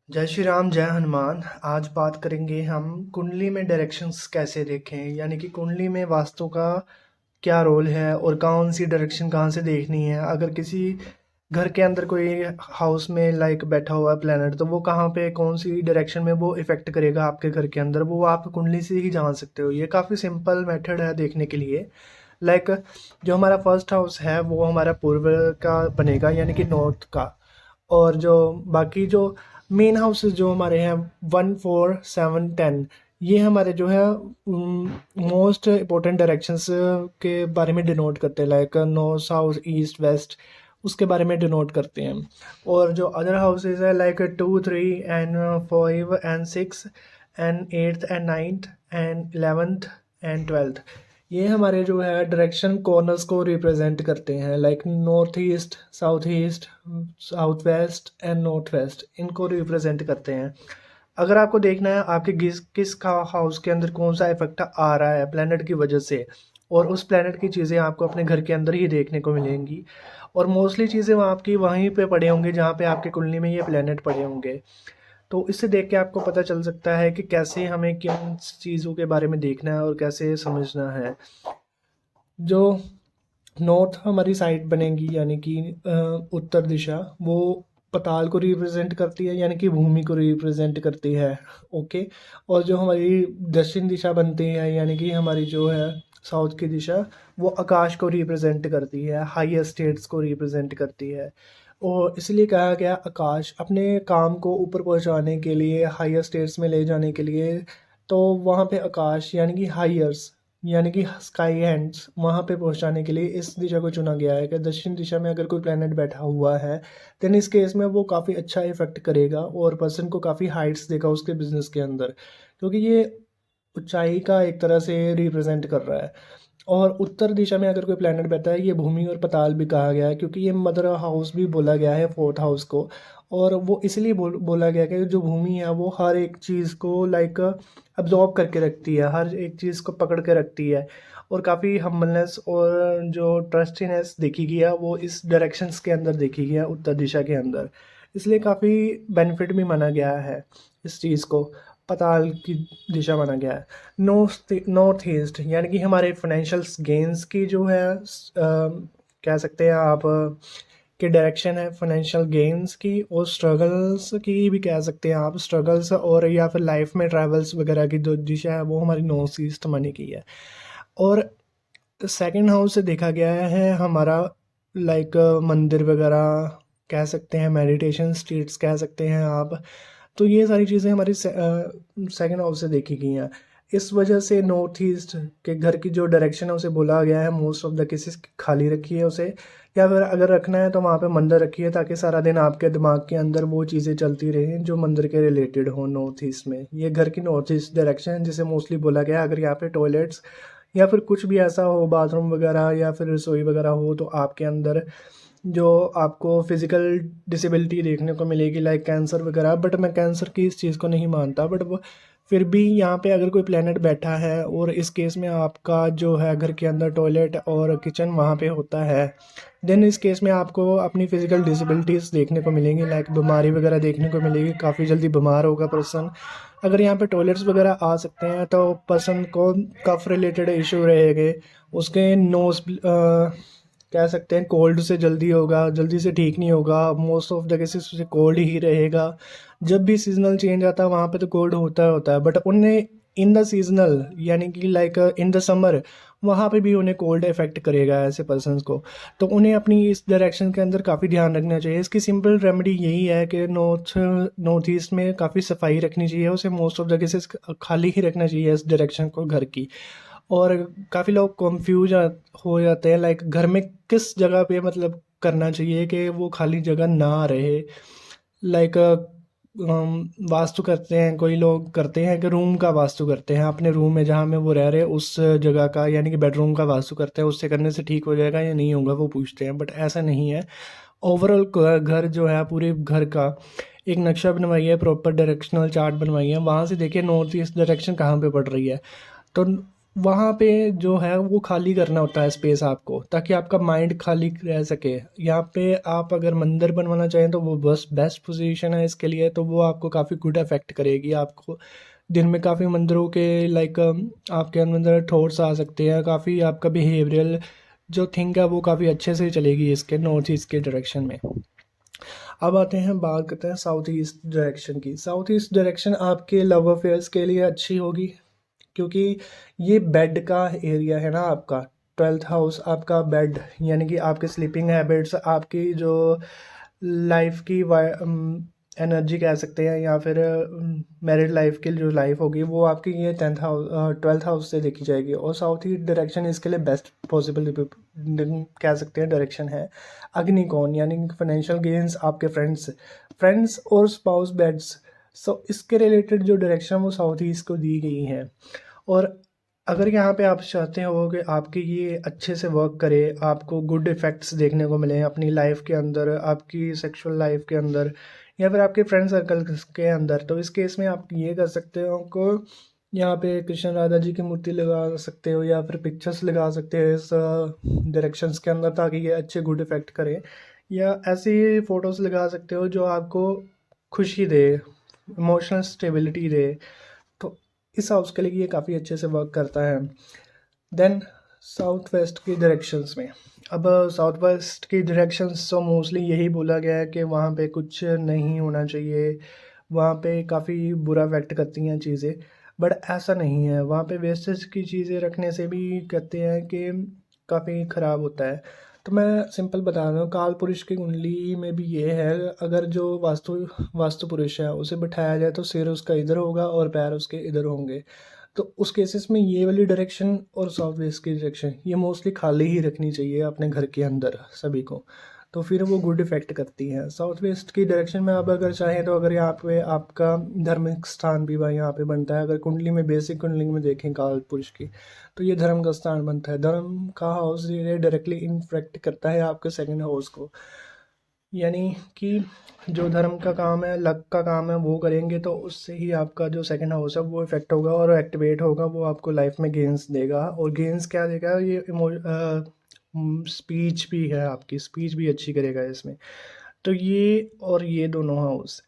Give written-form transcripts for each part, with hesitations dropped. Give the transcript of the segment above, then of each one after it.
जय श्री राम, जय हनुमान। आज बात करेंगे हम कुंडली में डायरेक्शंस कैसे देखें, यानी कि कुंडली में वास्तु का क्या रोल है और कौन सी डायरेक्शन कहाँ से देखनी है। अगर किसी घर के अंदर कोई हाउस में लाइक बैठा हुआ है प्लेनेट, तो वो कहाँ पे कौन सी डायरेक्शन में वो इफ़ेक्ट करेगा आपके घर के अंदर, वो आप कुंडली से ही जान सकते हो। ये काफ़ी सिंपल मेथड है देखने के लिए। लाइक जो हमारा फर्स्ट हाउस है वो हमारा पूर्व का बनेगा, यानी कि नॉर्थ का। और जो बाकी जो मेन हाउसेस जो हमारे हैं 1 4 7 10, ये हमारे जो है मोस्ट इम्पोर्टेंट डायरेक्शंस के बारे में डिनोट करते हैं, like north south east waste, उसके बारे में डिनोट करते हैं। और जो अदर हाउसेस है like 2 3 and 5 and 6 and 8th and 9th and 11th and 12th, ये हमारे जो है डायरेक्शन कॉर्नर्स को रिप्रेजेंट करते हैं, like north east south west and north west, इनको रिप्रेजेंट करते हैं। अगर आपको देखना है आपके किस किस हाउस के अंदर कौन सा इफेक्ट आ रहा है प्लेनेट की वजह से, और उस प्लेनेट की चीज़ें आपको अपने घर के अंदर ही देखने को मिलेंगी। और मोस्टली चीज़ें वो आपकी वहीं पे पड़े होंगे जहाँ पे आपके कुंडली में ये प्लेनेट पड़े होंगे। तो इससे देख के आपको पता चल सकता है कि कैसे हमें किन चीज़ों के बारे में देखना है और कैसे समझना है। जो नॉर्थ हमारी साइड बनेगी, यानी कि उत्तर दिशा, वो पताल को रिप्रेजेंट करती है, यानी कि भूमि को रिप्रेजेंट करती है। ओके। और जो हमारी दक्षिण दिशा बनती है, यानी कि हमारी जो है साउथ की दिशा, वो आकाश को रिप्रेजेंट करती है, हाई स्टेट्स को रिप्रेजेंट करती है। और इसलिए कहा गया आकाश अपने काम को ऊपर पहुंचाने के लिए, हाई स्टेट्स में ले जाने के लिए, तो वहाँ पे आकाश यानी कि हाईयर्स, यानी कि स्काई हैंड्स, वहाँ पे पहुँचाने के लिए इस दिशा को चुना गया है कि दक्षिण दिशा में अगर कोई प्लेनेट बैठा हुआ है, देन इस केस में वो काफ़ी अच्छा इफेक्ट करेगा और पर्सन को काफ़ी हाइट्स देगा उसके बिजनेस के अंदर, क्योंकि ये ऊंचाई का एक तरह से रिप्रेजेंट कर रहा है। और उत्तर दिशा में अगर कोई प्लेनेट बैठा है, ये भूमि और पताल भी कहा गया है, क्योंकि ये मदर हाउस भी बोला गया है, फोर्थ हाउस को। और वो इसलिए बोला गया कि जो भूमि है वो हर एक चीज़ को लाइक अब्जॉर्ब करके रखती है, हर एक चीज़ को पकड़ के रखती है। और काफ़ी हम्बलनेस और जो ट्रस्टीनेस देखी गया वो इस डायरेक्शंस के अंदर देखी गया, उत्तर दिशा के अंदर। इसलिए काफ़ी बेनिफिट भी माना गया है इस चीज़ को, पताल की दिशा माना गया है। नॉर्थ ईस्ट यानी कि हमारे फाइनेंशियल गेन्स की जो है कह सकते हैं आप कि डायरेक्शन है फाइनेंशियल गेन्स की, और स्ट्रगल्स की भी कह सकते हैं आप, स्ट्रगल्स और या फिर लाइफ में ट्रैवल्स वगैरह की जो दिशा है वो हमारी नॉर्थ ईस्ट मानी गई है। और सेकंड हाउस से देखा गया है हमारा लाइक मंदिर वगैरह कह सकते हैं, मेडिटेशन स्टेट्स कह सकते हैं आप। तो ये सारी चीज़ें हमारी सेकंड हाउस से देखी गई हैं। इस वजह से नॉर्थ ईस्ट के घर की जो डायरेक्शन है उसे बोला गया है मोस्ट ऑफ द केसेस खाली रखी है उसे, या फिर अगर रखना है तो वहाँ पे मंदिर रखिए, ताकि सारा दिन आपके दिमाग के अंदर वो चीज़ें चलती रहें जो मंदिर के रिलेटेड हो। नॉर्थ ईस्ट में ये घर की नॉर्थ ईस्ट डायरेक्शन है जिसे मोस्टली बोला गया है। अगर यहाँ पे टॉयलेट्स या फिर कुछ भी ऐसा हो, बाथरूम वगैरह या फिर रसोई वगैरह हो, तो आपके अंदर जो आपको फिजिकल डिसेबिलिटी देखने को मिलेगी, लाइक कैंसर वगैरह। बट मैं कैंसर की इस चीज़ को नहीं मानता, बट वो फिर भी यहाँ पे अगर कोई प्लेनेट बैठा है और इस केस में आपका जो है घर के अंदर टॉयलेट और किचन वहाँ पे होता है, देन इस केस में आपको अपनी फिजिकल डिसेबिलिटीज़ देखने को मिलेंगी, लाइक बीमारी वगैरह देखने को मिलेगी, काफ़ी जल्दी बीमार होगा पर्सन। अगर यहाँ पे टॉयलेट्स वगैरह आ सकते हैं तो पर्सन को कफ रिलेटेड इशू रहेंगे, उसके नोज कह सकते हैं कोल्ड से जल्दी होगा, जल्दी से ठीक नहीं होगा, मोस्ट ऑफ द केसेस उसे कोल्ड ही रहेगा। जब भी सीजनल चेंज आता है वहाँ पे तो कोल्ड होता है, बट उन्हें इन द सीजनल यानी कि लाइक इन द समर वहाँ पे भी उन्हें कोल्ड इफेक्ट करेगा ऐसे पर्सन्स को। तो उन्हें अपनी इस डायरेक्शन के अंदर काफ़ी ध्यान रखना चाहिए। इसकी सिंपल रेमेडी यही है कि नॉर्थ ईस्ट में काफ़ी सफाई रखनी चाहिए, उसे मोस्ट ऑफ द केसेस खाली ही रखना चाहिए इस डायरेक्शन को, घर की। और काफ़ी लोग कंफ्यूज हो जाते हैं लाइक घर में किस जगह पे मतलब करना चाहिए कि वो खाली जगह ना रहे। लाइक वास्तु करते हैं, कोई लोग करते हैं कि रूम का वास्तु करते हैं, अपने रूम में जहाँ में वो रह रहे हैं उस जगह का, यानी कि बेडरूम का वास्तु करते हैं, उससे करने से ठीक हो जाएगा या नहीं होगा वो पूछते हैं। बट ऐसा नहीं है। ओवरऑल घर जो है पूरे घर का एक नक्शा बनवाइए है, प्रॉपर डायरेक्शनल चार्ट बनवाइए है, वहाँ से देखिए नॉर्थ ईस्ट डायरेक्शन कहाँ पे पड़ रही है। तो वहाँ पे जो है वो खाली करना होता है स्पेस आपको, ताकि आपका माइंड खाली रह सके। यहाँ पे आप अगर मंदिर बनवाना चाहें तो वो बस बेस्ट पोजीशन है इसके लिए, तो वो आपको काफ़ी गुड अफेक्ट करेगी। आपको दिन में काफ़ी मंदिरों के लाइक आपके अंदर थॉट्स आ सकते हैं, काफ़ी आपका बिहेवियरल जो थिंक है वो काफ़ी अच्छे से चलेगी इसके नॉर्थ ईस्ट के डायरेक्शन में। अब आते हैं, बात करते हैं साउथ ईस्ट डायरेक्शन की। साउथ ईस्ट डायरेक्शन आपके लव अफेयर्स के लिए अच्छी होगी, क्योंकि ये बेड का एरिया है ना आपका। 12th हाउस आपका बेड, यानी कि आपके स्लीपिंग हैबिट्स, आपकी जो लाइफ की एनर्जी कह सकते हैं, या फिर मैरिड लाइफ की जो लाइफ होगी वो आपकी ये 12th हाउस से देखी जाएगी। और साउथ ईस्ट डायरेक्शन इसके लिए बेस्ट पॉसिबल कह सकते हैं डायरेक्शन है। अग्निकोण यानी फाइनेंशियल गेन्स, आपके फ्रेंड्स और स्पाउस बेड्स, सो इसके रिलेटेड जो डायरेक्शन वो साउथ ईस्ट को दी गई है। और अगर यहाँ पे आप चाहते हो कि आपकी ये अच्छे से वर्क करे, आपको गुड इफ़ेक्ट्स देखने को मिले अपनी लाइफ के अंदर, आपकी सेक्सुअल लाइफ के अंदर, या फिर आपके फ्रेंड सर्कल के अंदर, तो इस केस में आप ये कर सकते हो को यहाँ पे कृष्ण राधा जी की मूर्ति लगा सकते हो, या फिर पिक्चर्स लगा सकते हो इस डायरेक्शंस के अंदर, ताकि ये अच्छे गुड इफ़ेक्ट करे। या ऐसी फ़ोटोज़ लगा सकते हो जो आपको खुशी दे, इमोशनल स्टेबिलिटी दे। तो इस हाउस के लिए ये काफ़ी अच्छे से वर्क करता है। देन साउथ वेस्ट की डायरेक्शंस में, अब साउथ वेस्ट की डायरेक्शंस तो मोस्टली यही बोला गया है कि वहाँ पे कुछ नहीं होना चाहिए, वहाँ पे काफ़ी बुरा इफेक्ट करती हैं चीज़ें। बट ऐसा नहीं है, वहाँ पे वेस्टेज की चीज़ें रखने से भी कहते हैं कि काफ़ी ख़राब होता है। तो मैं सिंपल बता रहा हूँ, काल पुरुष की कुंडली में भी ये है, अगर जो वास्तु पुरुष है उसे बिठाया जाए तो सिर उसका इधर होगा और पैर उसके इधर होंगे। तो उस केसेस में ये वाली डायरेक्शन और साउथ वेस्ट की डायरेक्शन ये मोस्टली खाली ही रखनी चाहिए अपने घर के अंदर सभी को, तो फिर वो गुड इफ़ेक्ट करती हैं। साउथ वेस्ट की डायरेक्शन में आप अगर चाहें तो, अगर यहाँ पे आपका धार्मिक स्थान भी वहाँ यहाँ पे बनता है, अगर कुंडली में बेसिक कुंडली में देखें काल पुरुष की, तो ये धर्म का स्थान बनता है। धर्म का हाउस ये डायरेक्टली इन्फेक्ट करता है आपके सेकंड हाउस को, यानी कि जो धर्म का काम है, लक का काम है, वो करेंगे तो उससे ही आपका जो सेकंड हाउस है वो इफेक्ट होगा और एक्टिवेट होगा, वो आपको लाइफ में गेंस देगा। और गेंस क्या देगा, ये स्पीच भी है, आपकी स्पीच भी अच्छी करेगा इसमें। तो ये और ये दोनों हाउस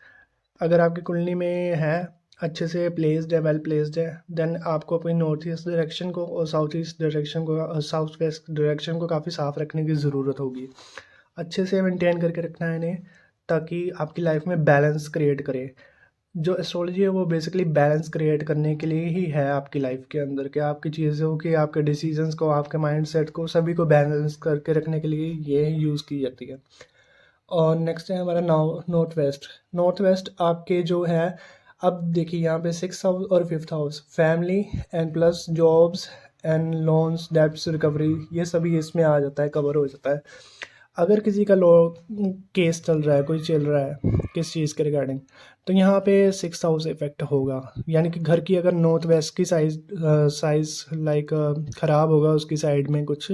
अगर आपकी कुंडली में है, अच्छे से प्लेस्ड है, वेल प्लेस्ड है, देन आपको अपनी नॉर्थ ईस्ट डायरेक्शन को और साउथ ईस्ट डायरेक्शन को, साउथ वेस्ट डायरेक्शन को काफ़ी साफ रखने की ज़रूरत होगी। अच्छे से मेंटेन करके रखना है इन्हें, ताकि आपकी लाइफ में बैलेंस क्रिएट करे। जो एस्ट्रोलॉजी है वो बेसिकली बैलेंस क्रिएट करने के लिए ही है आपकी लाइफ के अंदर, कि आपकी चीज़ों की, आपके डिसीजंस को, आपके माइंडसेट को, सभी को बैलेंस करके रखने के लिए ये यूज़ की जाती है। और नेक्स्ट है हमारा नॉर्थ वेस्ट। नॉर्थ वेस्ट आपके जो है, अब देखिए यहाँ पे 6th हाउस और 5th house, family and plus jobs and loans, debts recovery, ये सभी इसमें आ जाता है, कवर हो जाता है। अगर किसी का लॉ केस चल रहा है, कोई चल रहा है किस चीज़ के रिगार्डिंग, तो यहाँ पे 6th हाउस इफेक्ट होगा। यानी कि घर की अगर नॉर्थ वेस्ट की साइज लाइक ख़राब होगा उसकी साइड में कुछ,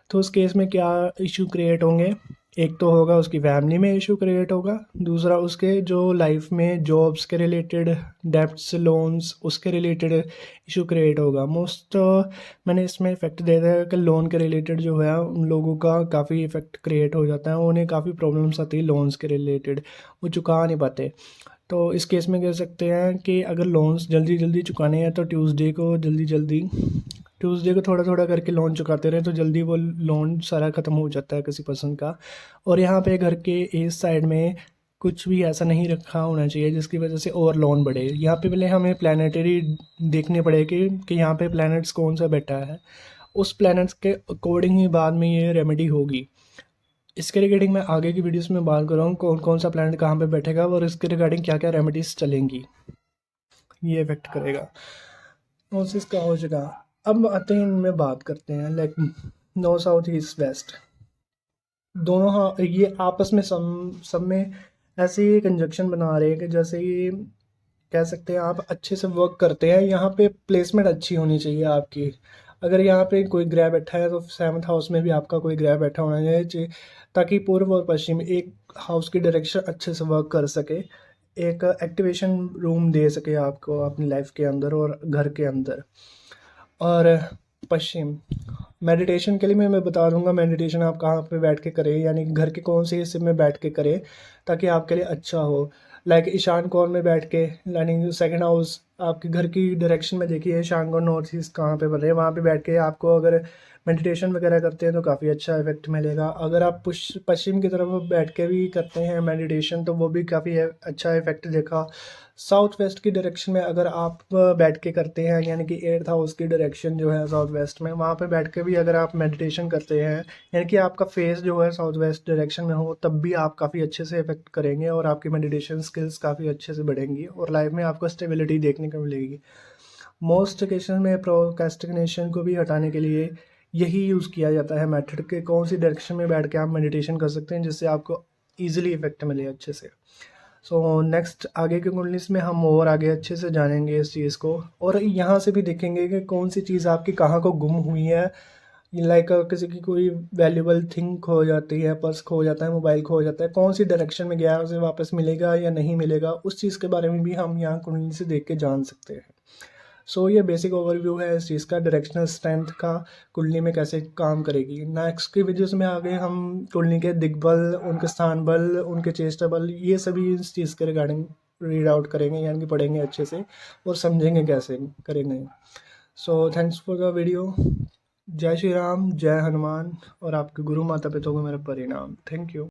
तो उस केस में क्या इशू क्रिएट होंगे, एक तो होगा उसकी फैमिली में इशू क्रिएट होगा, दूसरा उसके जो लाइफ में जॉब्स के रिलेटेड, डेब्ट्स, लोन्स, उसके रिलेटेड इशू क्रिएट होगा। मोस्ट मैंने इसमें इफ़ेक्ट दे दिया है कि लोन के रिलेटेड जो है उन लोगों का काफ़ी इफ़ेक्ट क्रिएट हो जाता है, उन्हें काफ़ी प्रॉब्लम्स आती है लोन्स के रिलेटेड, वो चुका नहीं पाते। तो इस केस में कह सकते हैं कि अगर लोन्स जल्दी जल्दी चुकाने हैं तो ट्यूसडे को थोड़ा थोड़ा करके लोन चुकाते रहे, तो जल्दी वो लोन सारा ख़त्म हो जाता है किसी पर्सन का। और यहाँ पे घर के इस साइड में कुछ भी ऐसा नहीं रखा होना चाहिए जिसकी वजह से और लोन बढ़े। यहाँ पे पहले हमें प्लानिटरी देखने पड़ेगी कि यहाँ पे प्लैनेट्स कौन सा बैठा है, उस प्लैनेट्स के अकॉर्डिंग ही बाद में ये रेमेडी होगी। इसके रिगार्डिंग मैं आगे की वीडियोस में बात कर रहा हूँ कौन कौन सा प्लैनेट कहाँ पे बैठेगा और इसके रिगार्डिंग क्या क्या रेमेडीज चलेंगी, ये इफेक्ट करेगा। नोसिस का हो जाएगा। अब आते हैं, इनमें बात करते हैं like north, south, east, west, दोनों। हाँ, ये आपस में सब में ऐसे ही कंजक्शन बना रहे हैं कि जैसे ये कह सकते हैं आप अच्छे से वर्क करते हैं। यहाँ पे प्लेसमेंट अच्छी होनी चाहिए आपकी। अगर यहाँ पे कोई ग्रह बैठा है तो 7th हाउस में भी आपका कोई ग्रह बैठा होना चाहिए, ताकि पूर्व और पश्चिम एक हाउस की डायरेक्शन अच्छे से वर्क कर सके, एक एक्टिवेशन रूम दे सके आपको अपनी लाइफ के अंदर और घर के अंदर। और पश्चिम। मेडिटेशन के लिए मैं बता दूंगा मेडिटेशन आप कहाँ पे बैठ के करें, यानी घर के कौन से हिस्से में बैठ के करें ताकि आपके लिए अच्छा हो। लाइक ईशान कोण में बैठ के, यानी सेकंड हाउस आपके घर की डायरेक्शन में देखिए, ईशान कोण नॉर्थ ईस्ट कहाँ पे बन रहे हैं, वहाँ पे बैठ के आपको अगर मेडिटेशन वगैरह करते हैं तो काफ़ी अच्छा इफेक्ट मिलेगा। अगर आप पश्चिम की तरफ बैठ के भी करते हैं मेडिटेशन तो वो भी काफ़ी अच्छा इफेक्ट देखा। साउथ वेस्ट की डायरेक्शन में अगर आप बैठ के करते हैं, यानी कि 8th हाउस की डायरेक्शन जो है साउथ वेस्ट में, वहाँ पे बैठ के भी अगर आप मेडिटेशन करते हैं, यानी कि आपका फेस जो है साउथ वेस्ट डायरेक्शन में हो, तब भी आप काफ़ी अच्छे से इफेक्ट करेंगे और आपकी मेडिटेशन स्किल्स काफ़ी अच्छे से बढ़ेंगी और लाइफ में आपको स्टेबिलिटी देखने को मिलेगी। मोस्ट केसेस में प्रोक्रेस्टिनेशन को भी हटाने के लिए यही यूज़ किया जाता है मेथड के कौन सी डायरेक्शन में बैठ के आप मेडिटेशन कर सकते हैं जिससे आपको ईजिली इफेक्ट मिले अच्छे से। सो नेक्स्ट आगे के कुंडलीस में हम और आगे अच्छे से जानेंगे इस चीज़ को, और यहाँ से भी देखेंगे कि कौन सी चीज़ आपकी कहाँ को गुम हुई है। लाइक किसी की कोई वैल्यूबल थिंग खो जाती है, पर्स खो जाता है, मोबाइल खो जाता है, कौन सी डायरेक्शन में गया है, उसे वापस मिलेगा या नहीं मिलेगा, उस चीज़ के बारे में भी हम यहाँ कुंडली से देख के जान सकते हैं। सो ये बेसिक ओवरव्यू है इस चीज़ का, डायरेक्शनल स्ट्रेंथ का कुंडली में कैसे काम करेगी। नेक्स्ट की वीडियोस में आगे हम कुंडली के दिग्बल, उनके स्थान बल, उनके चेष्टा बल, ये सभी इस चीज़ के रिगार्डिंग रीड आउट करेंगे, यानी कि पढ़ेंगे अच्छे से और समझेंगे कैसे करेंगे। So thanks for the video. जय श्री राम, जय हनुमान, और आपके गुरु माता पिता को मेरा परिणाम। Thank you.